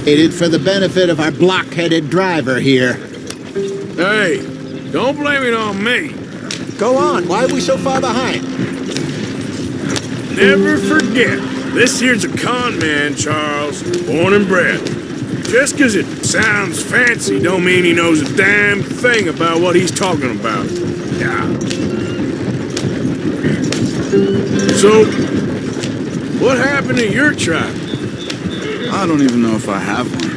For the benefit of our block-headed driver here. Hey, don't blame it on me. Go on, why are we so far behind? Never forget, this here's a con man, Charles, born and bred. Just 'cause it sounds fancy don't mean he knows a damn thing about what he's talking about. Yeah. So, what happened to your tribe? I don't even know if I have one.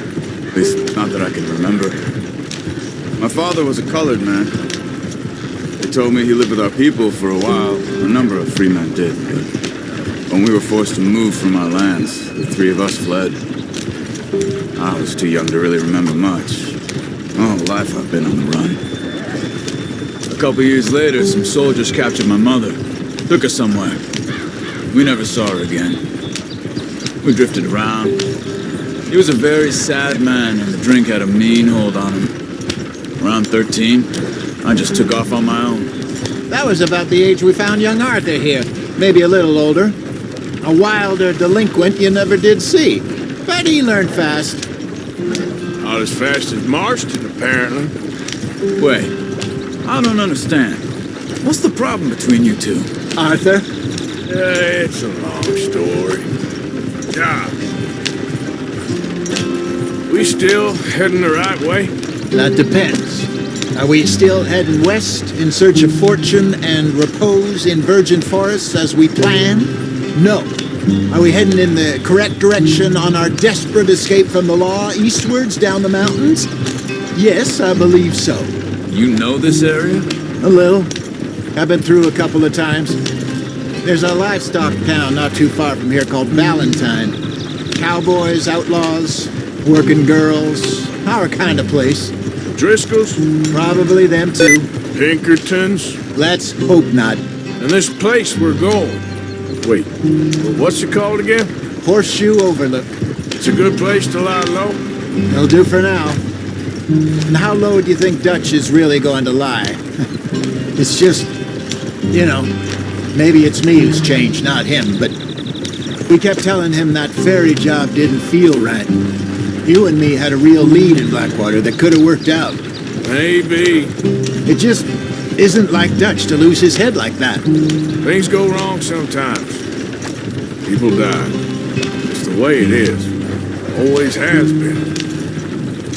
At least, not that I can remember. My father was a colored man. They told me he lived with our people for a while. A number of free men did, but when we were forced to move from our lands, the three of us fled. I was too young to really remember much. My whole life I've been on the run. A couple years later, some soldiers captured my mother. Took her somewhere. We never saw her again. We drifted around. He was a very sad man, and the drink had a mean hold on him. Around 13, I just took off on my own. That was about the age we found young Arthur here. Maybe a little older. A wilder delinquent you never did see. But he learned fast. Not as fast as Marston, apparently. Wait, I don't understand. What's the problem between you two? Arthur? It's a long story. Yeah. We still heading the right way? That depends. Are we still heading west in search of fortune and repose in virgin forests as we planned? No. Are we heading in the correct direction on our desperate escape from the law eastwards down the mountains? Yes, I believe so. You know this area? A little. I've been through a couple of times. There's a livestock town not too far from here called Valentine. Cowboys, outlaws, working girls, our kind of place. Driscoll's? Probably them too. Pinkertons? Let's hope not. And this place we're going. Wait, what's it called again? Horseshoe Overlook. It's a good place to lie low? It'll do for now. And how low do you think Dutch is really going to lie? It's just, you know, maybe it's me who's changed, not him, but we kept telling him that ferry job didn't feel right. You and me had a real lead in Blackwater that could have worked out. Maybe. It just isn't like Dutch to lose his head like that. Things go wrong sometimes. People die. It's the way it is. Always has been.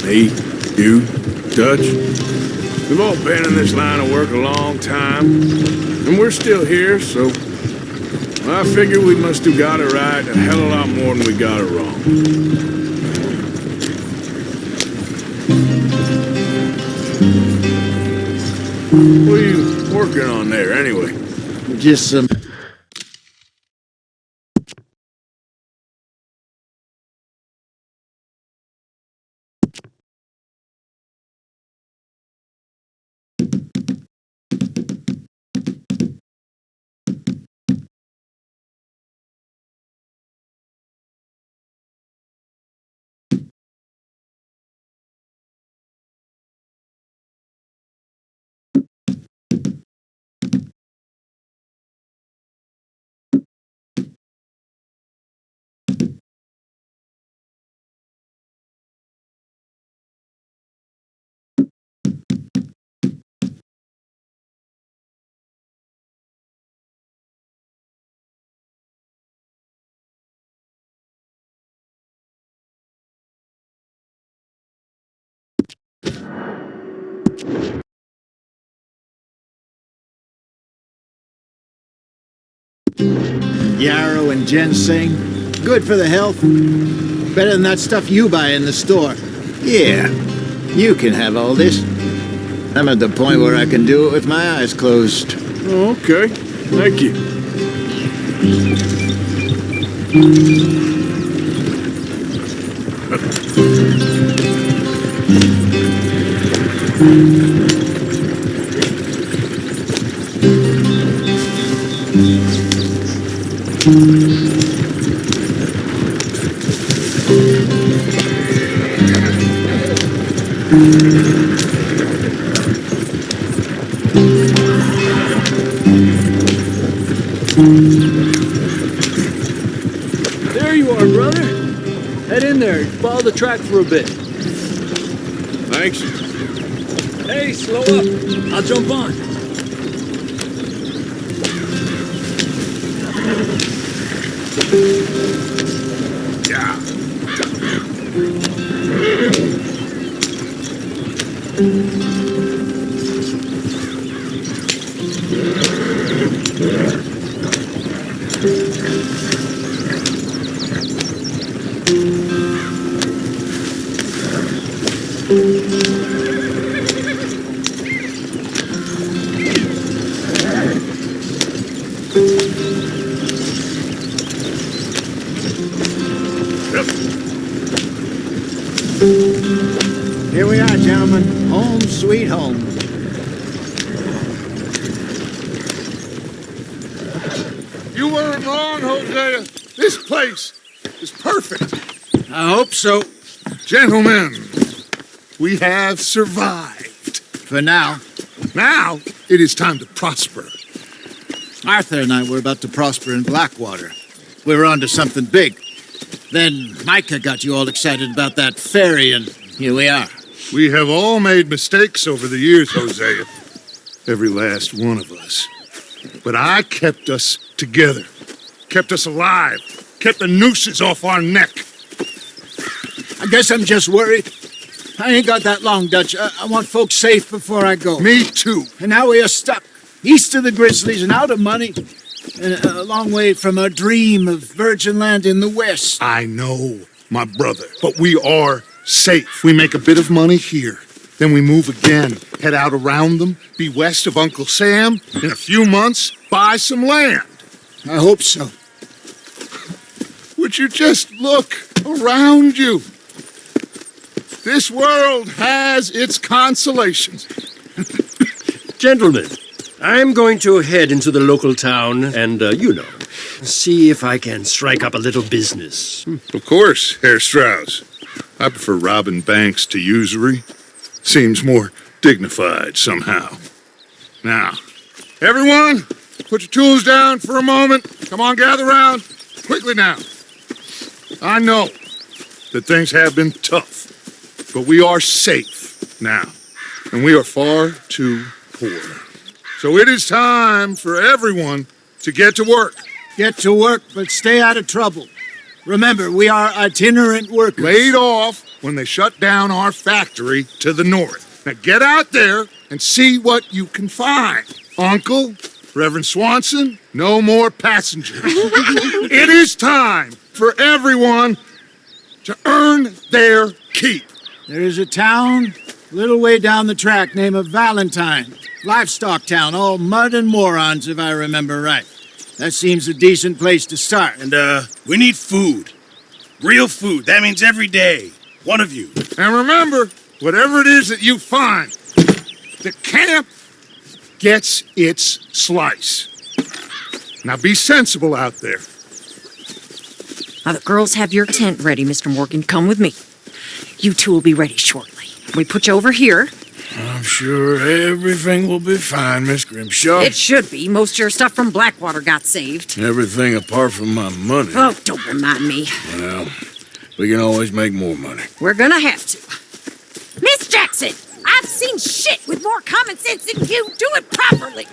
Me, you, Dutch. We've all been in this line of work a long time. And we're still here, so I figure we must have got it right a hell of a lot more than we got it wrong. What are you working on there, anyway? Just some... yarrow and ginseng. Good for the health. Better than that stuff you buy in the store. Yeah, you can have all this. I'm at the point where I can do it with my eyes closed. Oh, okay. Thank you. There you are, brother. Head in there. there. Follow the track for a bit. Thanks. Hey, slow up. I'll jump on. Yeah. Here we are, gentlemen. Home sweet home. You weren't wrong, Hosea. This place is perfect. I hope so. Gentlemen, we have survived. For now. Now, it is time to prosper. Arthur and I were about to prosper in Blackwater. We were on to something big. Then Micah got you all excited about that ferry, and here we are. We have all made mistakes over the years, Hosea. Every last one of us. But I kept us together. Kept us alive. Kept the nooses off our neck. I guess I'm just worried. I ain't got that long, Dutch. I want folks safe before I go. Me too. And now we are stuck. East of the Grizzlies and out of money. And a long way from a dream of virgin land in the west. I know, my brother. But we are safe. We make a bit of money here. Then we move again. Head out around them. Be west of Uncle Sam. In a few months, buy some land. I hope so. Would you just look around you? This world has its consolations. Gentlemen, I'm going to head into the local town and, see if I can strike up a little business. Of course, Herr Strauss. I prefer robbing banks to usury. Seems more dignified somehow. Now, everyone, put your tools down for a moment. Come on, gather round. Quickly now. I know that things have been tough, but we are safe now, and we are far too poor. So it is time for everyone to get to work. Get to work, but stay out of trouble. Remember, we are itinerant workers. Laid off when they shut down our factory to the north. Now get out there and see what you can find. Uncle, Reverend Swanson, no more passengers. It is time for everyone to earn their keep. There is a town a little way down the track named Valentine. Livestock town, all mud and morons, if I remember right. That seems a decent place to start. And, we need food. Real food. That means every day. One of you. And remember, whatever it is that you find, the camp gets its slice. Now be sensible out there. Now, the girls have your tent ready, Mr. Morgan. Come with me. You two will be ready shortly. We put you over here. I'm sure everything will be fine, Miss Grimshaw. It should be. Most of your stuff from Blackwater got saved. Everything apart from my money. Oh, don't remind me. Well, we can always make more money. We're gonna have to. Miss Jackson, I've seen shit with more common sense than you. Do it properly.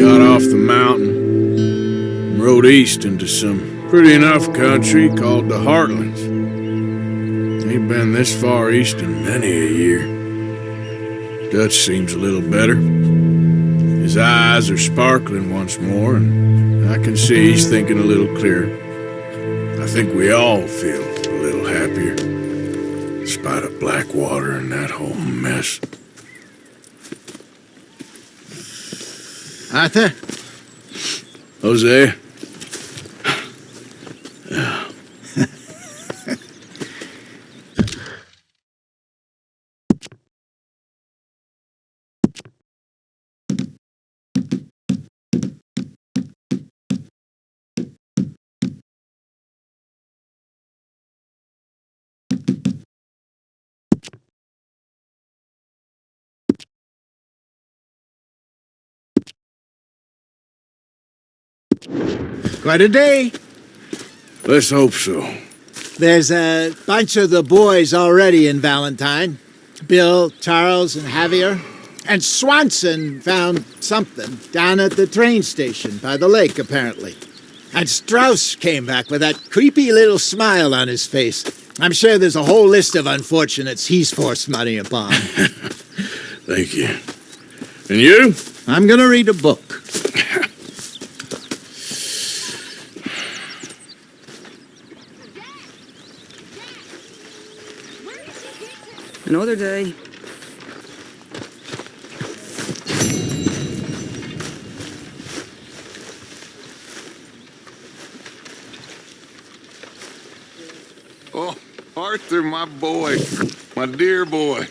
Got off the mountain, rode east into some pretty enough country called the Heartlands. Ain't been this far east in many a year. Dutch seems a little better. His eyes are sparkling once more, and I can see he's thinking a little clearer. I think we all feel a little happier, in spite of Blackwater and that whole mess. Arthur, Jose? Quite a day. Let's hope so. There's a bunch of the boys already in Valentine. Bill, Charles, and Javier. And Swanson found something down at the train station by the lake, apparently. And Strauss came back with that creepy little smile on his face. I'm sure there's a whole list of unfortunates he's forced money upon. Thank you. And you? I'm gonna read a book. Another day. Oh, Arthur, my boy. My dear boy.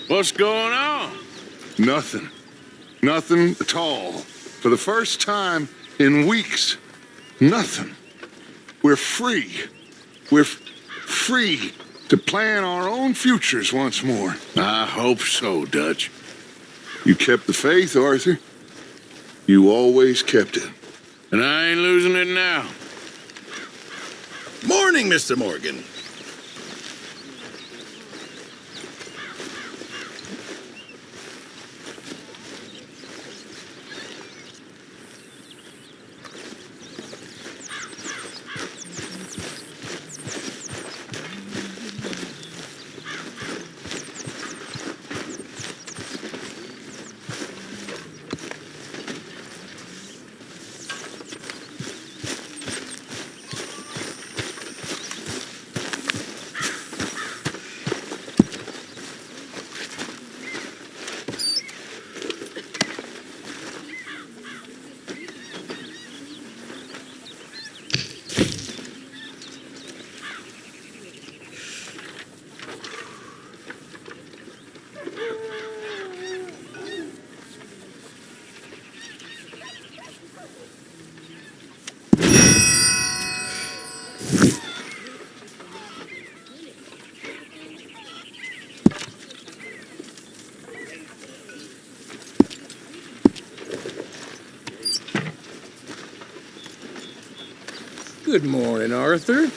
What's going on? Nothing. Nothing at all. For the first time in weeks. Nothing. We're free. We're free to plan our own futures once more. I hope so, Dutch. You kept the faith, Arthur. You always kept it. And I ain't losing it now. Morning, Mr. Morgan. Good morning, Arthur.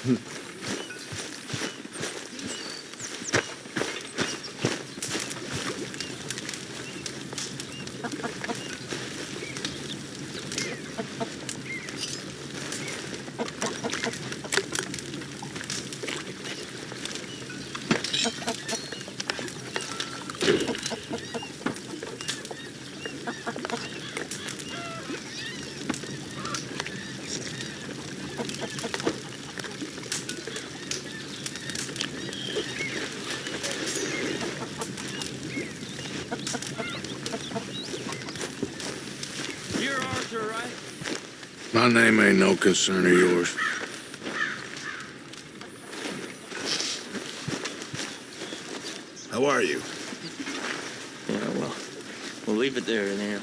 You're Arthur, right? My name ain't no concern of yours. How are you? Yeah, well, we'll leave it there now.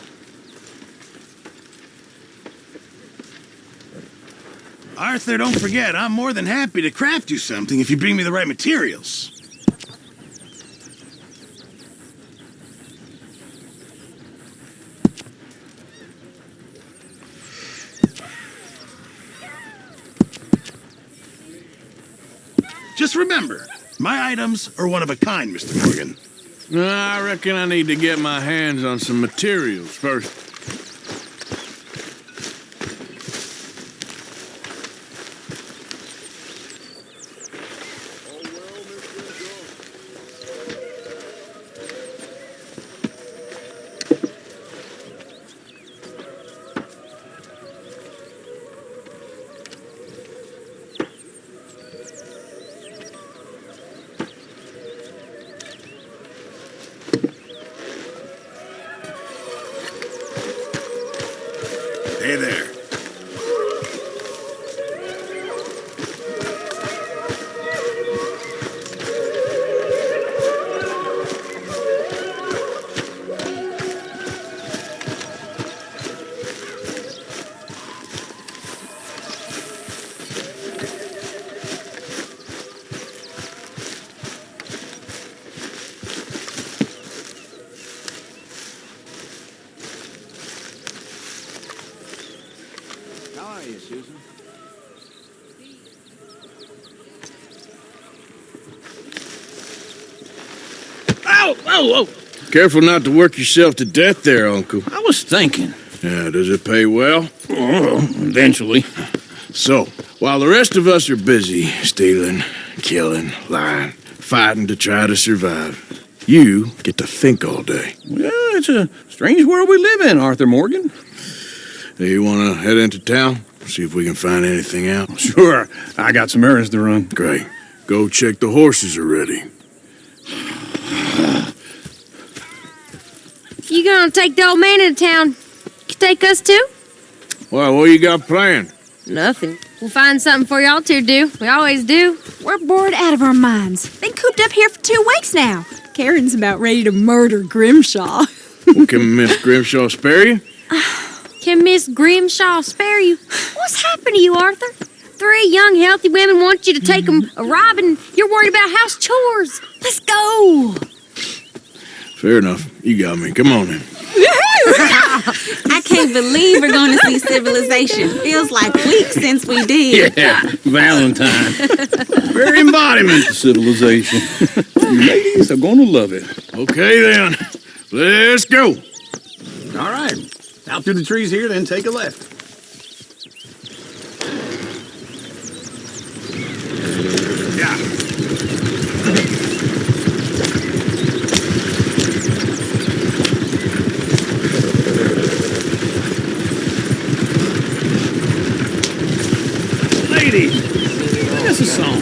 Arthur, don't forget, I'm more than happy to craft you something if you bring me the right materials. Just remember, my items are one of a kind, Mr. Morgan. I reckon I need to get my hands on some materials first. Hey there. Susan. Ow! Oh, oh! Careful not to work yourself to death there, Uncle. I was thinking. Yeah, does it pay well? Oh, eventually. So, while the rest of us are busy stealing, killing, lying, fighting to try to survive, you get to think all day. Yeah, it's a strange world we live in, Arthur Morgan. Do you want to head into town? See if we can find anything out? Sure, I got some errands to run. Great. Go check the horses are ready. You gonna take the old man into town? You take us too? Well, what you got planned? Nothing. We'll find something for y'all to do. We always do. We're bored out of our minds. Been cooped up here for 2 weeks now. Karen's about ready to murder Grimshaw. Well, can Miss Grimshaw spare you? Can Miss Grimshaw spare you? What's happened to you, Arthur? 3 young, healthy women want you to take them a robbing. You're worried about house chores. Let's go. Fair enough. You got me. Come on in. I can't believe we're going to see civilization. Feels like weeks since we did. Yeah, Valentine. Very embodiment of civilization. You ladies are gonna love it. Okay, then. Let's go. All right. Out through the trees here, then take a left. Yeah. Ladies, sing us a song.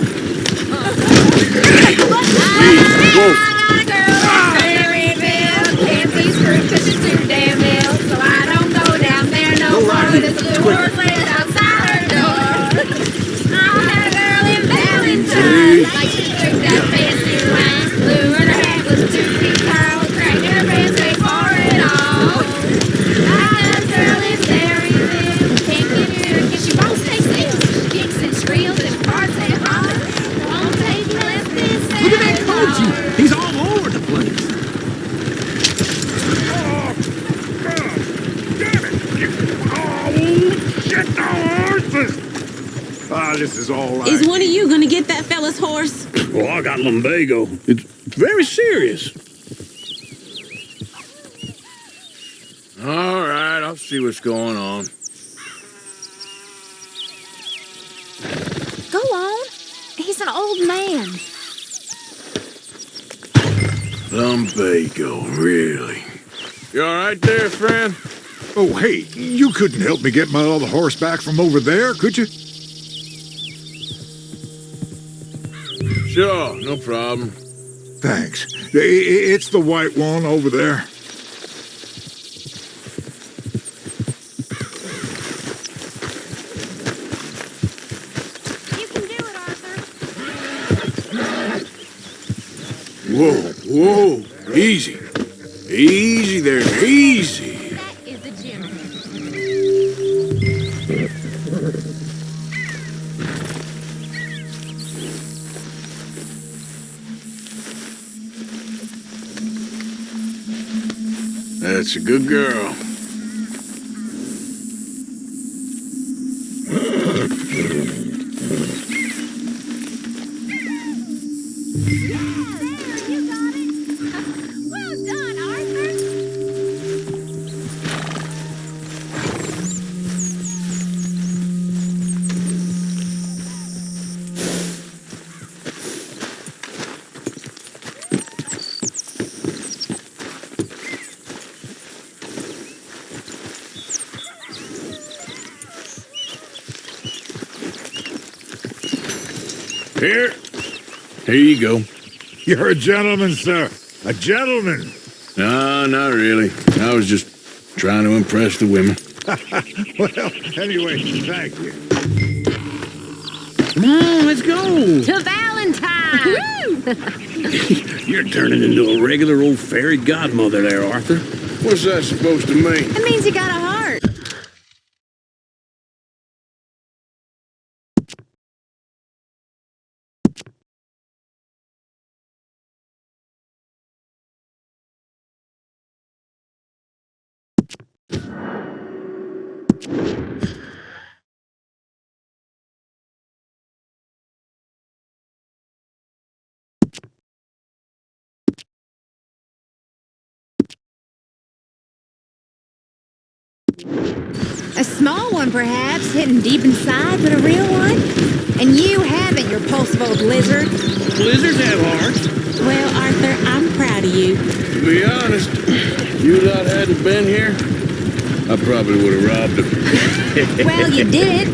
He's all over the place. This is all right. Is one of you going to get that fella's horse? Well, I got lumbago. It's very serious. All right, I'll see what's going on. Go on. He's an old man. Lumbago, really? You all right there, friend? Oh, hey, you couldn't help me get my other horse back from over there, could you? Sure, no problem. Thanks. It's the white one over there. You can do it, Arthur. Whoa, whoa, easy. Easy there, easy. That is a gentleman. That's a good girl. Well done, Arthur. Here you go. You're a gentleman, sir. A gentleman. No, not really. I was just trying to impress the women. Well, anyway, thank you. Come on, let's go. To Valentine. You're turning into a regular old fairy godmother there, Arthur. What's that supposed to mean? That means you got a heart. A small one, perhaps, hidden deep inside, but a real one? And you haven't, your repulsive old lizard. Lizards have hearts. Well, Arthur, I'm proud of you. To be honest, if you lot hadn't been here, I probably would have robbed him. Well, you did.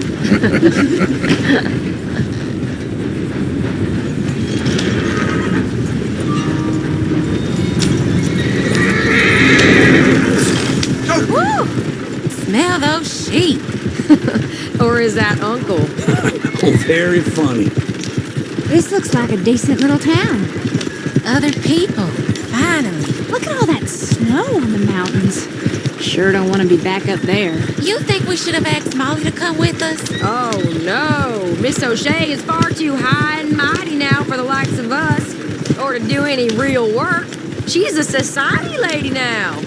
Woo! Smell those sheep. Or is that Uncle? Oh, very funny. This looks like a decent little town. Other people, finally. Look at all that snow on the mountains. Sure don't want to be back up there. You think we should have asked Molly to come with us? Oh, no. Miss O'Shea is far too high and mighty now for the likes of us. Or to do any real work. She's a society lady now.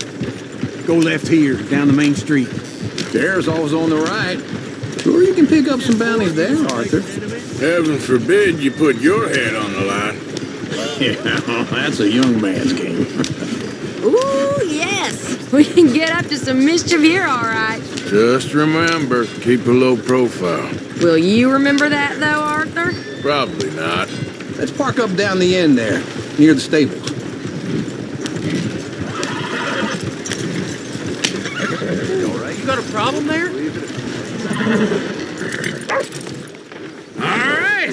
Go left here, down the main street. There's always on the right. Sure, you can pick up some bounties there, Arthur. Heaven forbid you put your head on the line. Yeah, that's a young man's game. Ooh, yes. We can get up to some mischief here, all right. Just remember, keep a low profile. Will you remember that, though, Arthur? Probably not. Let's park up down the end there, near the stables. All right, you got a problem there? All right.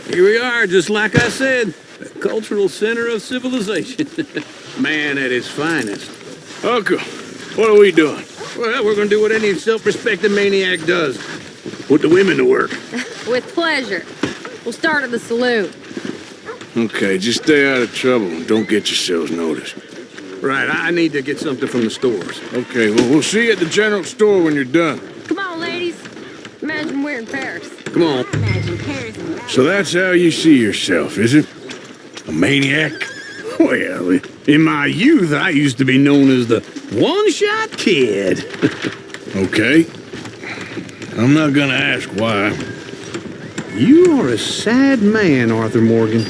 Here we are, just like I said. The cultural center of civilization. Man at his finest. Uncle, what are we doing? Well, we're gonna do what any self-respecting maniac does. Put the women to work. With pleasure. We'll start at the saloon. Okay, just stay out of trouble and don't get yourselves noticed. Right, I need to get something from the stores. Okay, well, we'll see you at the general store when you're done. Come on, ladies. Imagine we're in Paris. Come on. Imagine Paris. So that's how you see yourself, is it? A maniac? Well, in my youth, I used to be known as the one-shot kid. Okay. I'm not gonna ask why. You are a sad man, Arthur Morgan.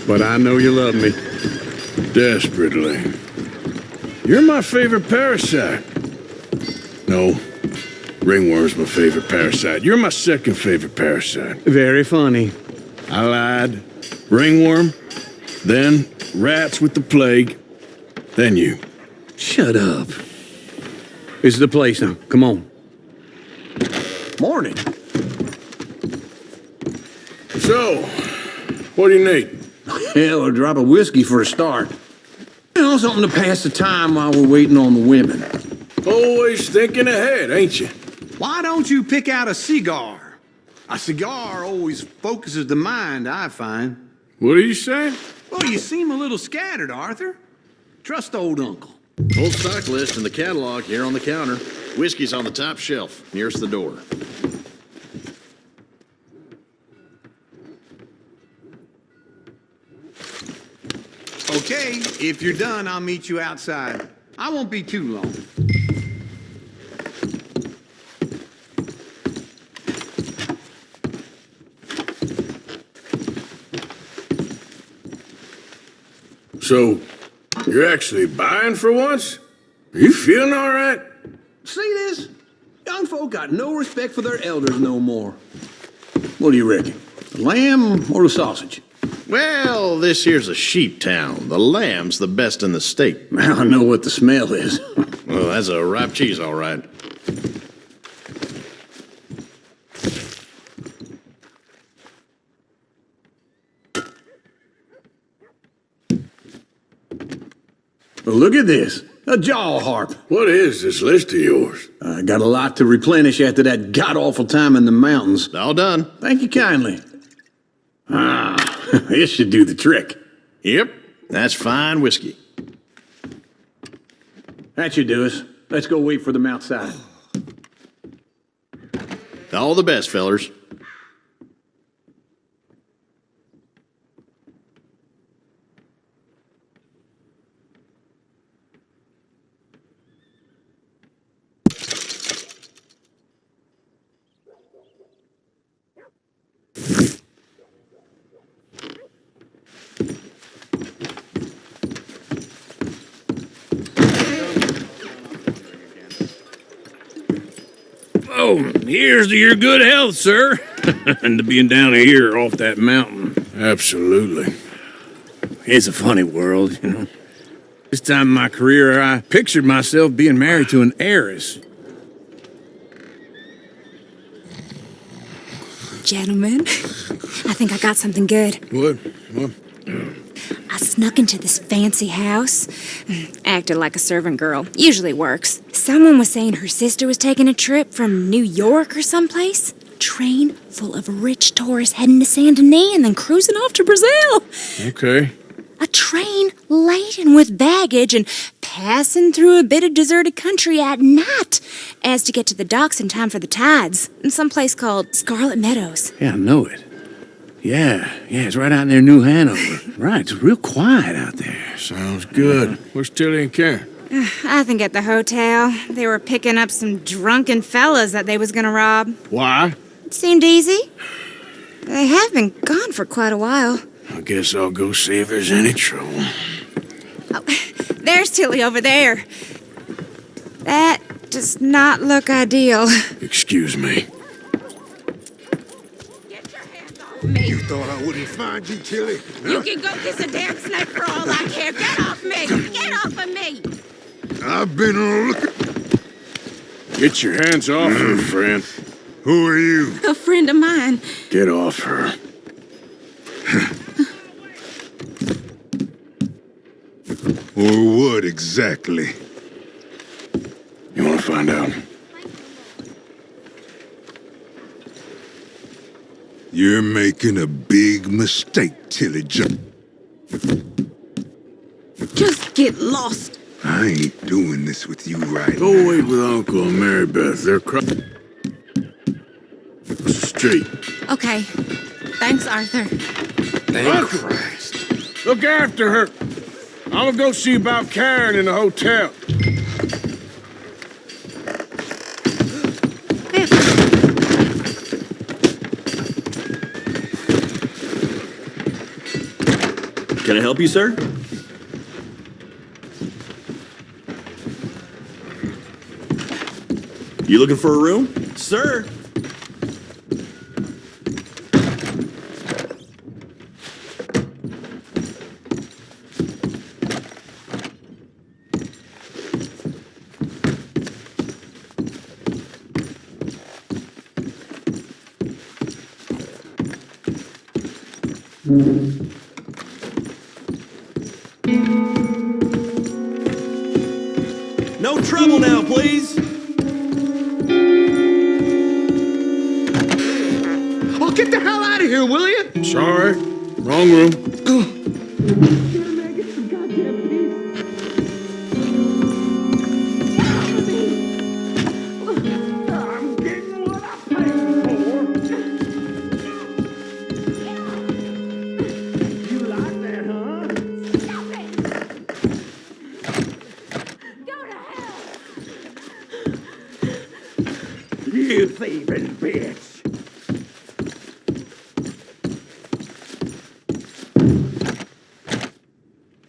But I know you love me. Desperately. You're my favorite parasite. No, ringworm's my favorite parasite. You're my second favorite parasite. Very funny. I lied. Ringworm, then rats with the plague, then you. Shut up. This is the place now. Come on. Morning. So, what do you need? Hell, a drop of whiskey for a start. You know, something to pass the time while we're waiting on the women. Always thinking ahead, ain't you? Why don't you pick out a cigar? A cigar always focuses the mind, I find. What are you saying? Well, you seem a little scattered, Arthur. Trust old uncle. Old stock list in the catalog here on the counter. Whiskey's on the top shelf, nearest the door. Okay, if you're done, I'll meet you outside. I won't be too long. So, you're actually buying for once? Are you feeling all right? See this? Young folk got no respect for their elders no more. What do you reckon? The lamb or the sausage? Well, this here's a sheep town. The lamb's the best in the state. I know what the smell is. Well, that's a ripe cheese, all right. Well, look at this. A jaw harp. What is this list of yours? I got a lot to replenish after that god-awful time in the mountains. All done. Thank you kindly. Ah, this should do the trick. Yep, that's fine whiskey. That should do us. Let's go wait for them outside. All the best, fellers. So, here's to your good health, sir. And to being down here off that mountain. Absolutely. It's a funny world, you know. This time in my career, I pictured myself being married to an heiress. Gentlemen, I think I got something good. What? I snuck into this fancy house, acted like a servant girl. Usually works. Someone was saying her sister was taking a trip from New York or someplace. Train full of rich tourists heading to Saint Denis and then cruising off to Brazil. Okay. A train laden with baggage and passing through a bit of deserted country at night as to get to the docks in time for the tides in some place called Scarlet Meadows. Yeah, I know it. Yeah, it's right out near New Hanover. Right, it's real quiet out there. Sounds good. Where's Tilly and Karen? I think at the hotel. They were picking up some drunken fellas that they was gonna rob. Why? It seemed easy. They have been gone for quite a while. I guess I'll go see if there's any trouble. Oh, there's Tilly over there. That does not look ideal. Excuse me. Get your hands off me. You thought I wouldn't find you, Tilly? You can go kiss a damn snake for all I care. Get off me. Get off of me. I've been on looking. Get your hands off her, friend. Who are you? A friend of mine. Get off her. Or what exactly? You want to find out? You're making a big mistake, Tilly Joe. Just get lost. I ain't doing this with you right Go now. wait with Uncle and Mary Beth. They're crossing the street. Okay. Thanks, Arthur. Thank Christ. Look after her. I'm gonna go see about Karen in the hotel. Can I help you, sir? You looking for a room? Sir? No trouble now, please. Oh, get the hell out of here, will you? Sorry. Wrong room. You thieving bitch.